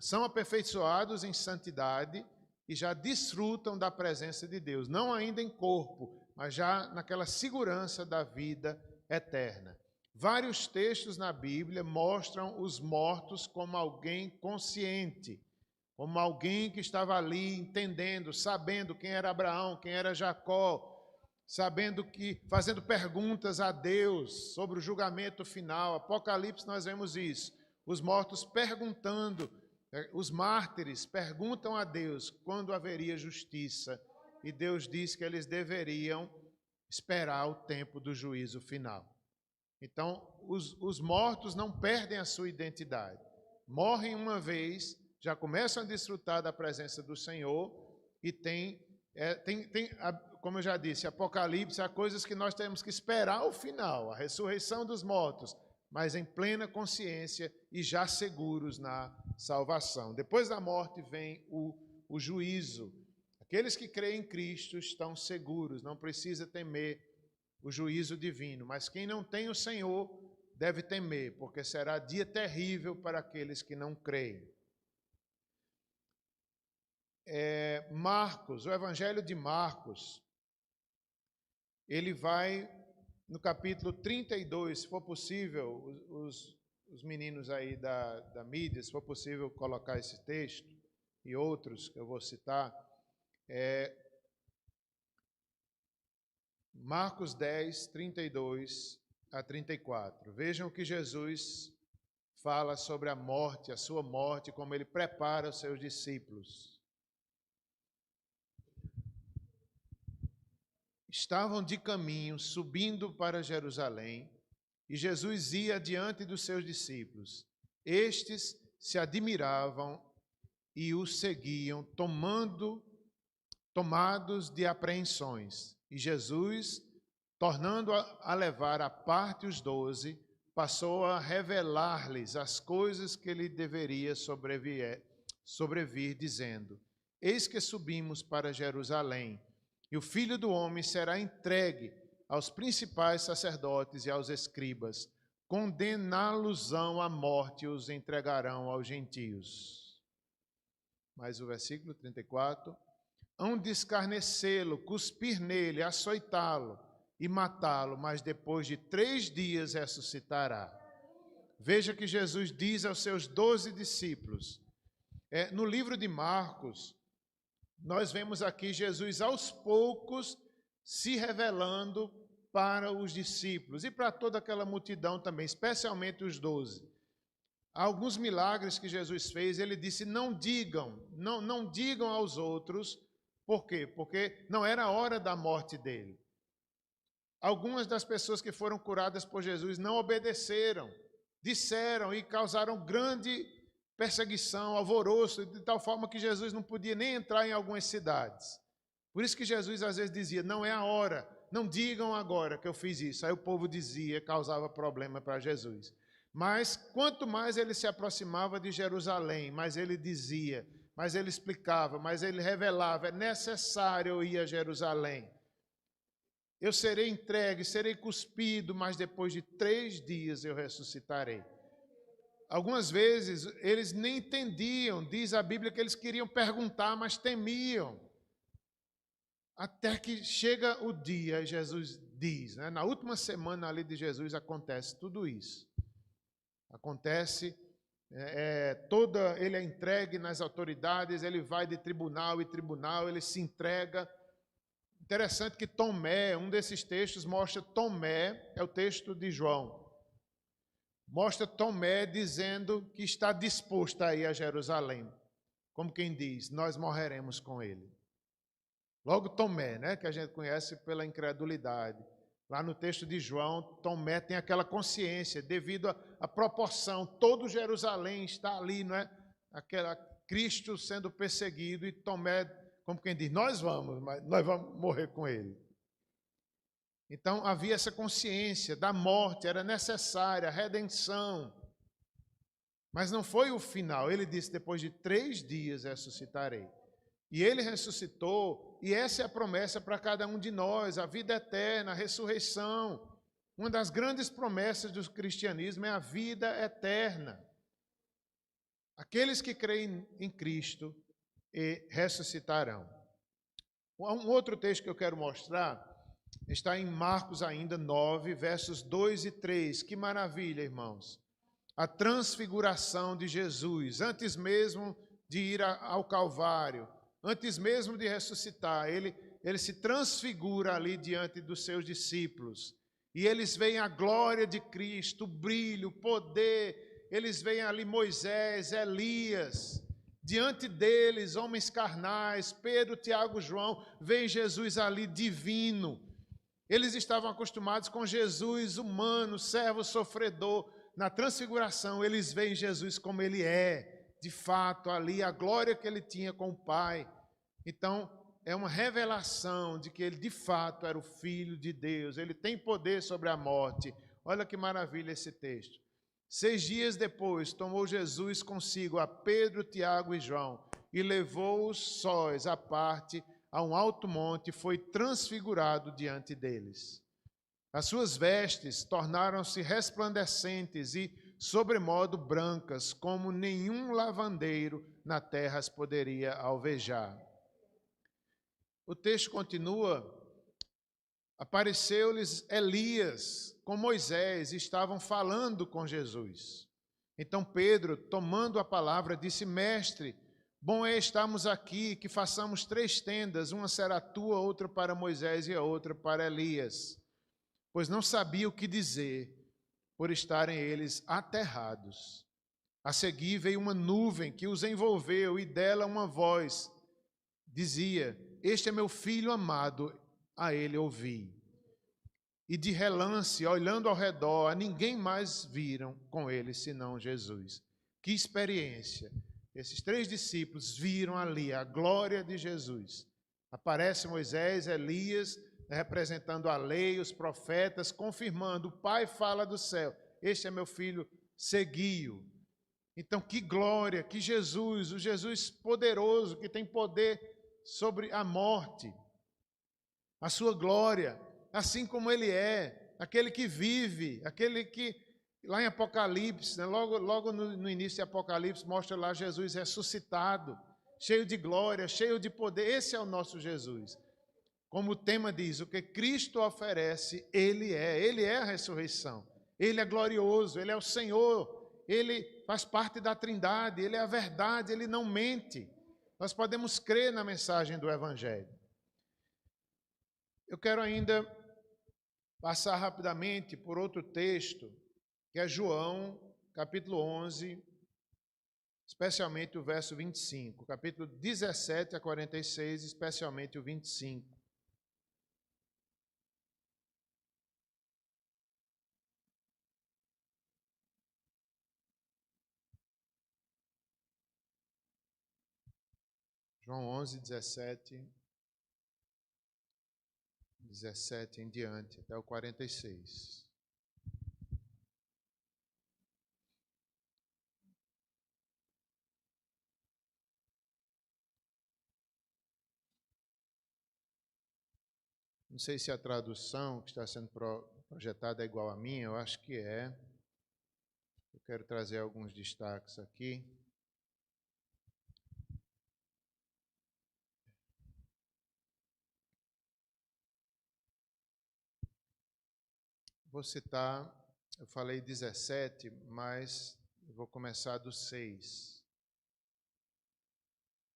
são aperfeiçoados em santidade e já desfrutam da presença de Deus, não ainda em corpo, mas já naquela segurança da vida eterna. Vários textos na Bíblia mostram os mortos como alguém consciente, como alguém que estava ali entendendo, sabendo quem era Abraão, quem era Jacó, fazendo perguntas a Deus sobre o julgamento final. Apocalipse nós vemos isso. Os mortos perguntando, os mártires perguntam a Deus quando haveria justiça, e Deus diz que eles deveriam esperar o tempo do juízo final. Então, os mortos não perdem a sua identidade. Morrem uma vez, já começam a desfrutar da presença do Senhor e como eu já disse, Apocalipse, há coisas que nós temos que esperar o final, a ressurreição dos mortos, mas em plena consciência e já seguros na salvação. Depois da morte vem o juízo. Aqueles que creem em Cristo estão seguros, não precisa temer o juízo divino, mas quem não tem o Senhor deve temer, porque será dia terrível para aqueles que não creem. Marcos, o Evangelho de Marcos, ele vai no capítulo 32, se for possível, os meninos aí da mídia, se for possível colocar esse texto e outros que eu vou citar, Marcos 10, 32 a 34. Vejam o que Jesus fala sobre a morte, a sua morte, como ele prepara os seus discípulos. Estavam de caminho, subindo para Jerusalém, e Jesus ia diante dos seus discípulos. Estes se admiravam e o seguiam, tomados de apreensões. E Jesus, tornando a levar à parte os 12, passou a revelar-lhes as coisas que lhe deveria sobrevir, dizendo: Eis que subimos para Jerusalém, e o Filho do Homem será entregue aos principais sacerdotes e aos escribas, condená-los-ão à morte e os entregarão aos gentios. Mais o versículo 34. Hão de escarnecê-lo, cuspir nele, açoitá-lo e matá-lo, mas depois de 3 dias ressuscitará. Veja que Jesus diz aos seus 12 discípulos. No livro de Marcos, nós vemos aqui Jesus aos poucos se revelando para os discípulos e para toda aquela multidão também, especialmente os 12. Há alguns milagres que Jesus fez, ele disse: não digam aos outros. Por quê? Porque não era a hora da morte dele. Algumas das pessoas que foram curadas por Jesus não obedeceram, disseram e causaram grande perseguição, alvoroço, de tal forma que Jesus não podia nem entrar em algumas cidades. Por isso que Jesus às vezes dizia: não é a hora, não digam agora que eu fiz isso. Aí o povo dizia, causava problema para Jesus. Mas quanto mais ele se aproximava de Jerusalém, mais ele dizia, mais ele explicava, mais ele revelava, é necessário eu ir a Jerusalém. Eu serei entregue, serei cuspido, mas depois de 3 dias eu ressuscitarei. Algumas vezes eles nem entendiam, diz a Bíblia que eles queriam perguntar, mas temiam. Até que chega o dia, Jesus diz, né? Na última semana ali de Jesus acontece tudo isso. Acontece, ele é entregue nas autoridades, ele vai de tribunal em tribunal, ele se entrega. Interessante que Tomé, um desses textos mostra Tomé, é o texto de João, mostra Tomé dizendo que está disposto a ir a Jerusalém. Como quem diz, nós morreremos com ele. Logo Tomé, né, que a gente conhece pela incredulidade. Lá no texto de João, Tomé tem aquela consciência, devido à proporção, todo Jerusalém está ali, não é? Aquela Cristo sendo perseguido e Tomé, como quem diz, nós vamos, mas nós vamos morrer com ele. Então havia essa consciência da morte, era necessária, a redenção. Mas não foi o final. Ele disse, depois de 3 dias ressuscitarei. E ele ressuscitou, e essa é a promessa para cada um de nós, a vida eterna, a ressurreição. Uma das grandes promessas do cristianismo é a vida eterna. Aqueles que creem em Cristo ressuscitarão. Um outro texto que eu quero mostrar está em Marcos ainda 9, versos 2 e 3. Que maravilha, irmãos. A transfiguração de Jesus, antes mesmo de ir ao Calvário, antes mesmo de ressuscitar, ele se transfigura ali diante dos seus discípulos. E eles veem a glória de Cristo, o brilho, o poder. Eles veem ali Moisés, Elias. Diante deles, homens carnais, Pedro, Tiago, João, veem Jesus ali divino. Eles estavam acostumados com Jesus humano, servo sofredor. Na transfiguração, eles veem Jesus como ele é. De fato, ali a glória que ele tinha com o Pai. Então, é uma revelação de que ele de fato era o Filho de Deus. Ele tem poder sobre a morte. Olha que maravilha esse texto. 6 dias depois, tomou Jesus consigo a Pedro, Tiago e João e levou-os sós à parte a um alto monte e foi transfigurado diante deles. As suas vestes tornaram-se resplandecentes e sobremodo brancas, como nenhum lavandeiro na terra as poderia alvejar. O texto continua, apareceu-lhes Elias com Moisés, e estavam falando com Jesus. Então Pedro, tomando a palavra, disse, mestre, bom é estarmos aqui, que façamos 3 tendas, uma será tua, outra para Moisés e a outra para Elias. Pois não sabia o que dizer, por estarem eles aterrados. A seguir veio uma nuvem que os envolveu, e dela uma voz dizia, este é meu filho amado, a ele ouvi. E de relance, olhando ao redor, a ninguém mais viram com ele, senão Jesus. Que experiência! Esses 3 discípulos viram ali a glória de Jesus. Aparece Moisés, Elias, representando a lei, os profetas, confirmando, o Pai fala do céu, este é meu filho, segui-o. Então, que glória, que Jesus, o Jesus poderoso, que tem poder sobre a morte, a sua glória, assim como ele é, aquele que vive, aquele que, lá em Apocalipse, né, logo no início de Apocalipse, mostra lá Jesus ressuscitado, cheio de glória, cheio de poder, esse é o nosso Jesus. Como o tema diz, o que Cristo oferece, ele é a ressurreição, ele é glorioso, ele é o Senhor, ele faz parte da Trindade, ele é a verdade, ele não mente. Nós podemos crer na mensagem do Evangelho. Eu quero ainda passar rapidamente por outro texto, que é João, capítulo 11, especialmente o verso 25, capítulo 17 a 46, especialmente o 25. João 11, 17, 17 em diante, até o 46. Não sei se a tradução que está sendo projetada é igual à minha, eu acho que é. Eu quero trazer alguns destaques aqui. Vou citar, eu falei 17, mas eu vou começar do 6.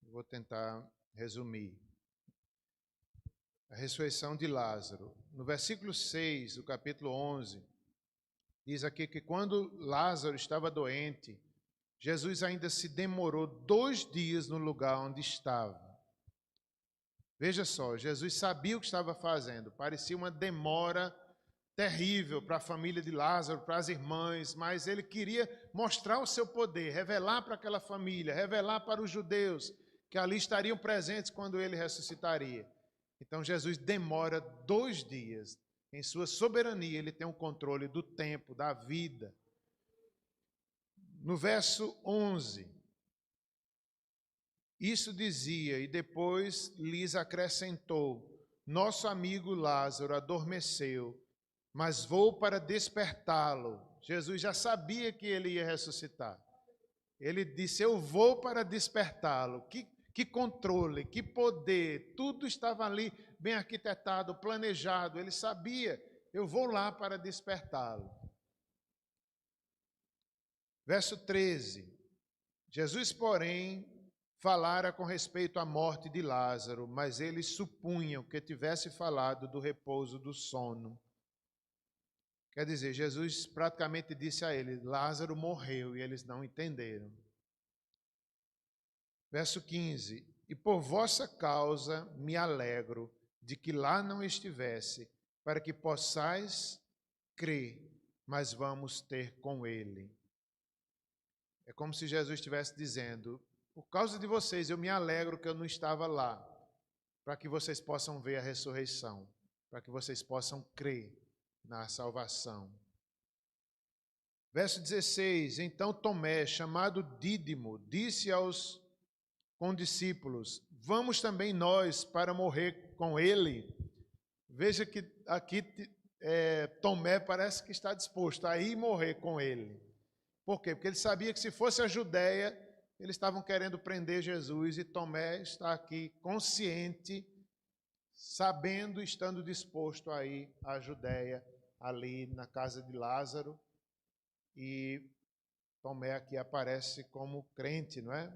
Vou tentar resumir. A ressurreição de Lázaro. No versículo 6 do capítulo 11, diz aqui que quando Lázaro estava doente, Jesus ainda se demorou 2 dias no lugar onde estava. Veja só, Jesus sabia o que estava fazendo, parecia uma demora terrível para a família de Lázaro, para as irmãs, mas ele queria mostrar o seu poder, revelar para aquela família, revelar para os judeus que ali estariam presentes quando ele ressuscitaria. Então Jesus demora 2 dias. Em sua soberania, ele tem o controle do tempo, da vida. No verso 11, isso dizia, e depois lhes acrescentou: nosso amigo Lázaro adormeceu, mas vou para despertá-lo. Jesus já sabia que ele ia ressuscitar. Ele disse: eu vou para despertá-lo. Que controle, que poder, tudo estava ali bem arquitetado, planejado. Ele sabia: eu vou lá para despertá-lo. Verso 13. Jesus, porém, falara com respeito à morte de Lázaro, mas eles supunham que tivesse falado do repouso do sono. Quer dizer, Jesus praticamente disse a eles: Lázaro morreu, e eles não entenderam. Verso 15: e por vossa causa me alegro de que lá não estivesse, para que possais crer, mas vamos ter com ele. É como se Jesus estivesse dizendo: por causa de vocês eu me alegro que eu não estava lá, para que vocês possam ver a ressurreição, para que vocês possam crer na salvação. Verso 16: então Tomé, chamado Dídimo, disse aos condiscípulos: vamos também nós para morrer com ele. Veja que aqui Tomé parece que está disposto a ir morrer com ele. Por quê? Porque ele sabia que se fosse a Judéia, eles estavam querendo prender Jesus, e Tomé está aqui consciente, sabendo, estando disposto a ir à Judéia, ali na casa de Lázaro, e Tomé aqui aparece como crente, não é?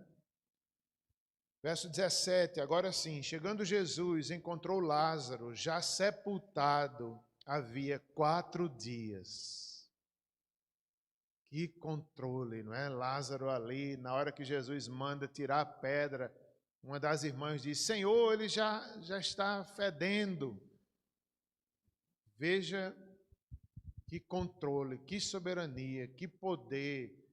Verso 17, agora sim, chegando Jesus, encontrou Lázaro, já sepultado, havia 4 dias. Que controle, não é? Lázaro ali, na hora que Jesus manda tirar a pedra, uma das irmãs diz: Senhor, ele já está fedendo. Veja que controle, que soberania, que poder.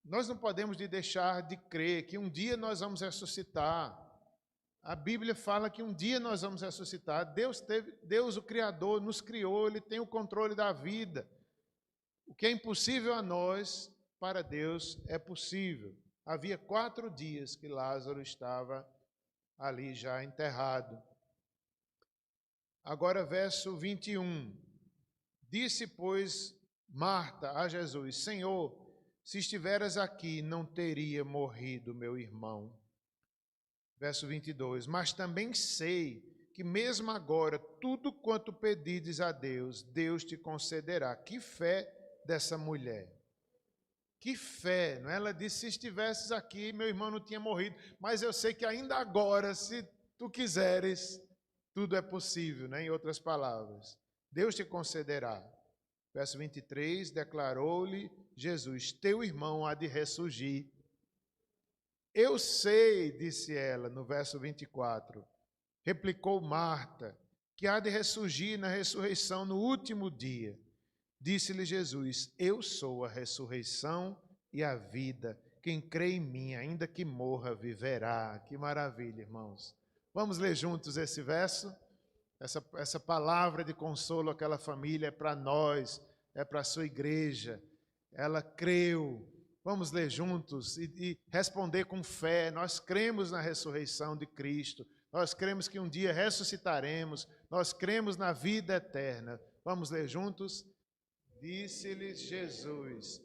Nós não podemos deixar de crer que um dia nós vamos ressuscitar. A Bíblia fala que um dia nós vamos ressuscitar. Deus, o Criador, nos criou, Ele tem o controle da vida. O que é impossível a nós, para Deus, é possível. Havia 4 dias que Lázaro estava ali já enterrado. Agora, verso 21. Disse, pois, Marta a Jesus: Senhor, se estiveras aqui, não teria morrido meu irmão. Verso 22. Mas também sei que mesmo agora, tudo quanto pedides a Deus, Deus te concederá. Que fé dessa mulher. Que fé, não é? Ela disse: se estivesses aqui, meu irmão não tinha morrido, mas eu sei que ainda agora, se tu quiseres, tudo é possível, né? Em outras palavras, Deus te concederá. Verso 23, declarou-lhe Jesus: teu irmão há de ressurgir. Eu sei, disse ela, no verso 24, replicou Marta, que há de ressurgir na ressurreição no último dia. Disse-lhe Jesus: eu sou a ressurreição e a vida. Quem crê em mim, ainda que morra, viverá. Que maravilha, irmãos. Vamos ler juntos esse verso? essa palavra de consolo àquela família é para nós, é para a sua igreja. Ela creu. Vamos ler juntos e responder com fé. Nós cremos na ressurreição de Cristo. Nós cremos que um dia ressuscitaremos. Nós cremos na vida eterna. Vamos ler juntos? Disse-lhes Jesus: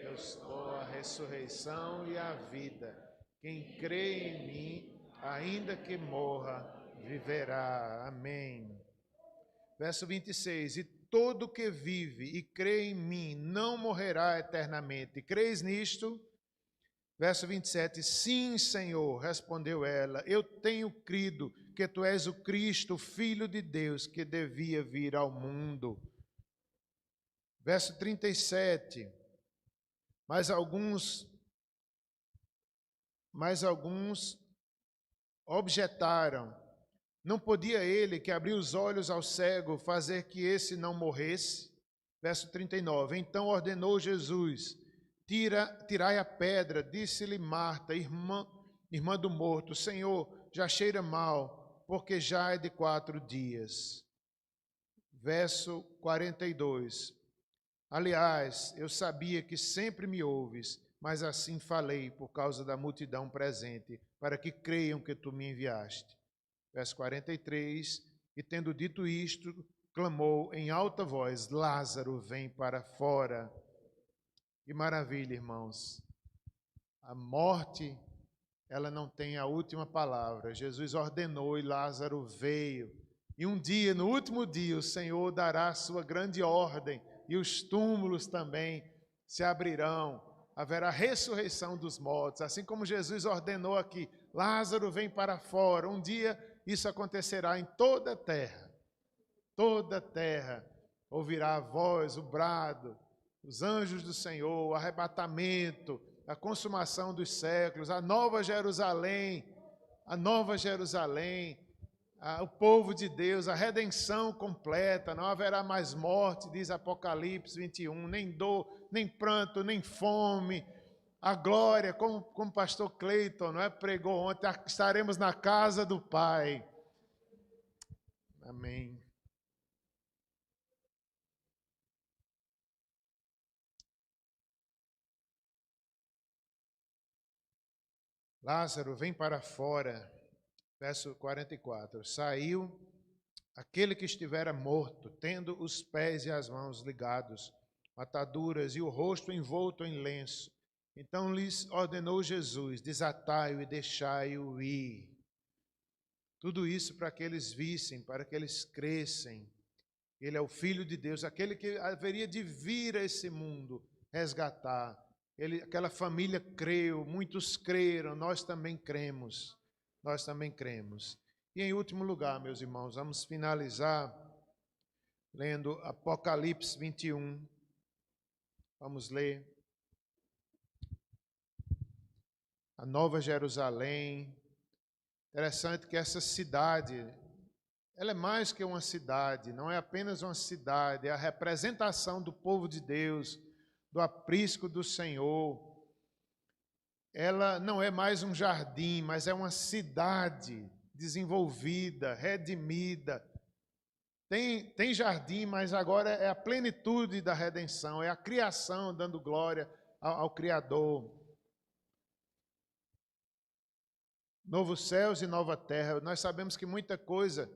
eu sou a ressurreição e a vida. Quem crê em mim, ainda que morra, viverá. Amém. Verso 26. E todo que vive e crê em mim não morrerá eternamente. Crês nisto? Verso 27. Sim, Senhor, respondeu ela. Eu tenho crido que tu és o Cristo, o Filho de Deus, que devia vir ao mundo. Verso 37. Mas alguns objetaram. Não podia ele, que abriu os olhos ao cego, fazer que esse não morresse? Verso 39. Então ordenou Jesus: tirai a pedra. Disse-lhe Marta, irmã do morto: Senhor, já cheira mal, porque já é de 4 dias. Verso 42. Aliás, eu sabia que sempre me ouves, mas assim falei por causa da multidão presente, para que creiam que tu me enviaste. Verso 43, e tendo dito isto, clamou em alta voz: Lázaro, vem para fora. Que maravilha, irmãos. A morte, ela não tem a última palavra. Jesus ordenou e Lázaro veio. E um dia, no último dia, o Senhor dará a sua grande ordem e os túmulos também se abrirão. Haverá ressurreição dos mortos. Assim como Jesus ordenou aqui, Lázaro, vem para fora. Um dia isso acontecerá em toda a terra. Toda a terra ouvirá a voz, o brado, os anjos do Senhor, o arrebatamento, a consumação dos séculos, a nova Jerusalém, o povo de Deus, a redenção completa, não haverá mais morte, diz Apocalipse 21, nem dor, nem pranto, nem fome, a glória, como o pastor Cleiton pregou ontem, estaremos na casa do Pai. Amém. Lázaro, vem para fora. Verso 44. Saiu aquele que estivera morto, tendo os pés e as mãos ligados, ataduras e o rosto envolto em lenço. Então lhes ordenou Jesus: desatai-o e deixai-o ir. Tudo isso para que eles vissem, para que eles crescem. Ele é o Filho de Deus, aquele que haveria de vir a esse mundo resgatar. Aquela família creu, muitos creram, nós também cremos. Nós também cremos. E em último lugar, meus irmãos, vamos finalizar lendo Apocalipse 21. Vamos ler. A Nova Jerusalém. Interessante que essa cidade, ela é mais que uma cidade, não é apenas uma cidade, é a representação do povo de Deus, do aprisco do Senhor. Ela não é mais um jardim, mas é uma cidade desenvolvida, redimida. Tem jardim, mas agora é a plenitude da redenção, é a criação dando glória ao Criador. Novos céus e nova terra. Nós sabemos que muita coisa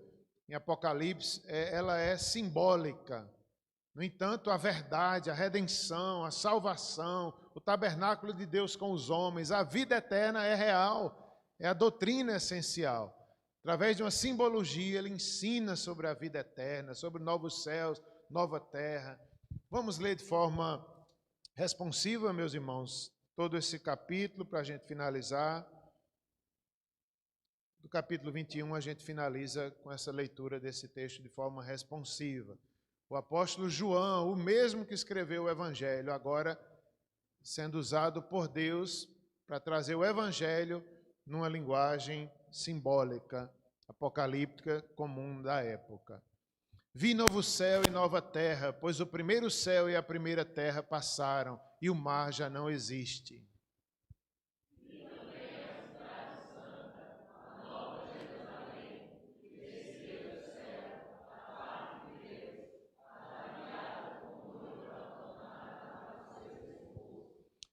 em Apocalipse, ela é simbólica. No entanto, a verdade, a redenção, a salvação, o tabernáculo de Deus com os homens, a vida eterna é real, é a doutrina essencial. Através de uma simbologia, ele ensina sobre a vida eterna, sobre novos céus, nova terra. Vamos ler de forma responsiva, meus irmãos, todo esse capítulo para a gente finalizar. Do capítulo 21, a gente finaliza com essa leitura desse texto de forma responsiva. O apóstolo João, o mesmo que escreveu o Evangelho, agora sendo usado por Deus para trazer o Evangelho numa linguagem simbólica, apocalíptica, comum da época. Vi novo céu e nova terra, pois o primeiro céu e a primeira terra passaram, e o mar já não existe.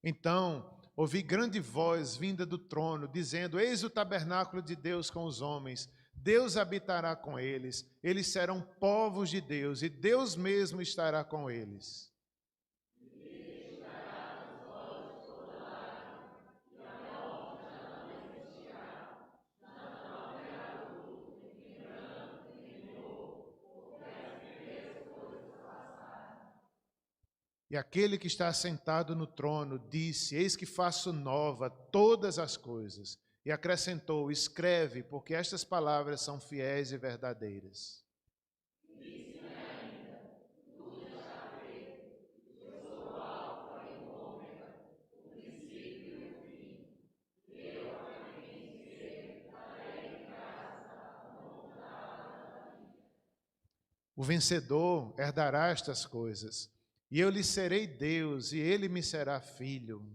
Então ouvi grande voz vinda do trono, dizendo: Eis o tabernáculo de Deus com os homens. Deus habitará com eles, eles serão povos de Deus, e Deus mesmo estará com eles. E aquele que está sentado no trono disse: Eis que faço nova todas as coisas. E acrescentou: Escreve, porque estas palavras são fiéis e verdadeiras. O vencedor herdará estas coisas, e eu lhe serei Deus, e ele me será filho.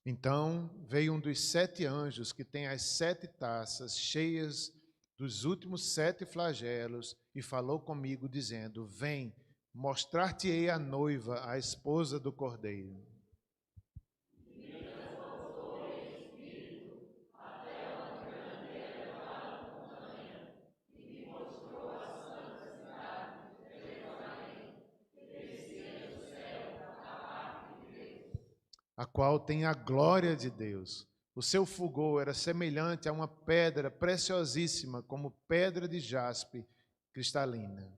Então veio um dos 7 anjos que tem as 7 taças cheias dos últimos 7 flagelos e falou comigo, dizendo: Vem, mostrar-te-ei a noiva, a esposa do Cordeiro. A qual tem a glória de Deus. O seu fulgor era semelhante a uma pedra preciosíssima, como pedra de jaspe cristalina.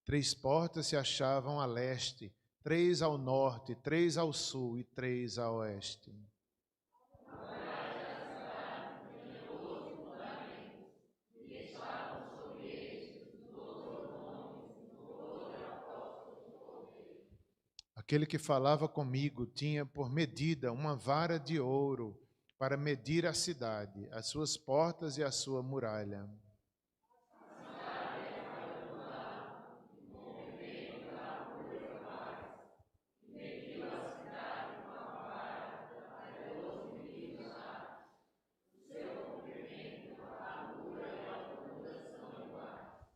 Três portas se achavam a leste, 3 ao norte, 3 ao sul e 3 a oeste. Aquele que falava comigo tinha por medida uma vara de ouro para medir a cidade, as suas portas e a sua muralha.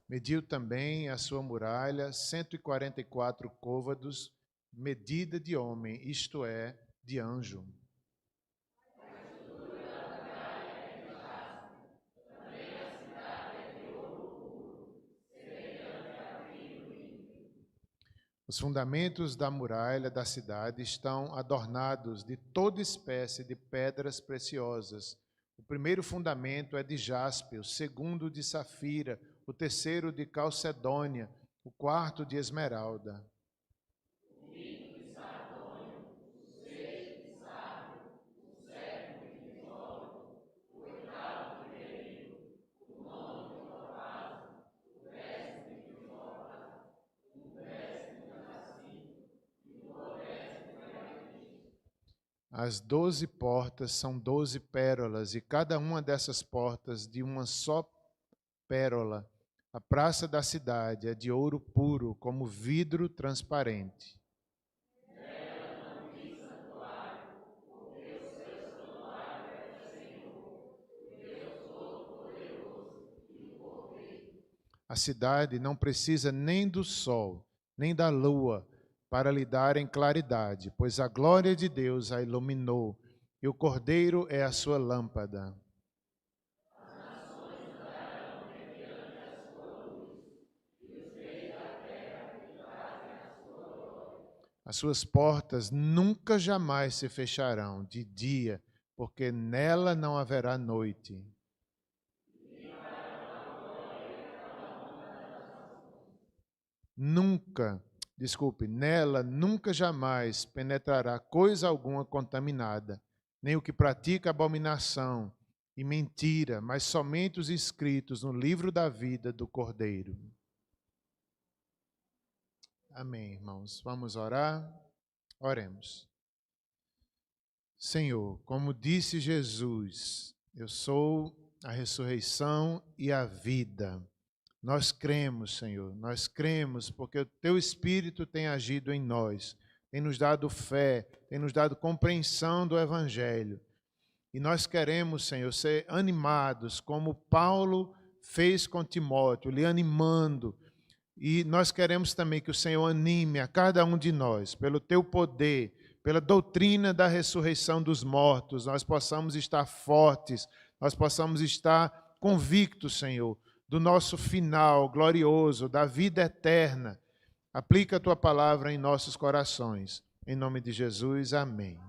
Mediu também a sua muralha, 144 côvados, medida de homem, isto é, de anjo. Os fundamentos da muralha da cidade estão adornados de toda espécie de pedras preciosas. O primeiro fundamento é de jaspe, o segundo de safira, o terceiro de calcedônia, o quarto de esmeralda. As 12 portas são 12 pérolas, e cada uma dessas portas de uma só pérola. A praça da cidade é de ouro puro, como vidro transparente. A cidade não precisa nem do sol, nem da lua, para lhe darem claridade, pois a glória de Deus a iluminou, e o Cordeiro é a sua lâmpada. As suas portas nunca jamais se fecharão de dia, porque nela não haverá noite. Nela nunca jamais penetrará coisa alguma contaminada, nem o que pratica abominação e mentira, mas somente os inscritos no livro da vida do Cordeiro. Amém, irmãos. Vamos orar? Oremos. Senhor, como disse Jesus, eu sou a ressurreição e a vida. Nós cremos, Senhor, nós cremos porque o Teu Espírito tem agido em nós, tem nos dado fé, tem nos dado compreensão do Evangelho. E nós queremos, Senhor, ser animados, como Paulo fez com Timóteo, lhe animando. E nós queremos também que o Senhor anime a cada um de nós, pelo Teu poder, pela doutrina da ressurreição dos mortos, nós possamos estar fortes, nós possamos estar convictos, Senhor, do nosso final glorioso, da vida eterna. Aplica a Tua palavra em nossos corações. Em nome de Jesus, amém.